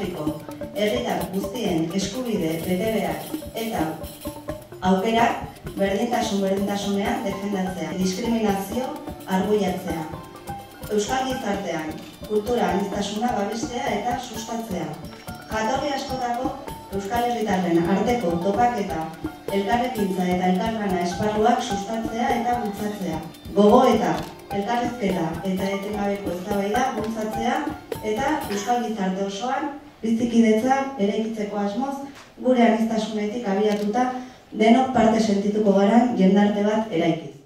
Herriko herritar guztien eskubide, betebehar eta aukerak berdintasunean defendatzea, diskriminazio arbuiatzea. Euskal gizartean kultura aniztasuna babestea eta sustatzea. Jatorri askotako euskal herritarren arteko topaketa, elkarrekintza eta elkarlana esparruak sustatzea eta bultzatzea. Gogoeta, elkarrizketa eta etengabeko eztabaida bultzatzea eta euskal gizarte osoan bizikidetza eraikitzeko asmoz gure aniztasunetik abiatuta denok parte sentituko garan jendarte bat eraikiz.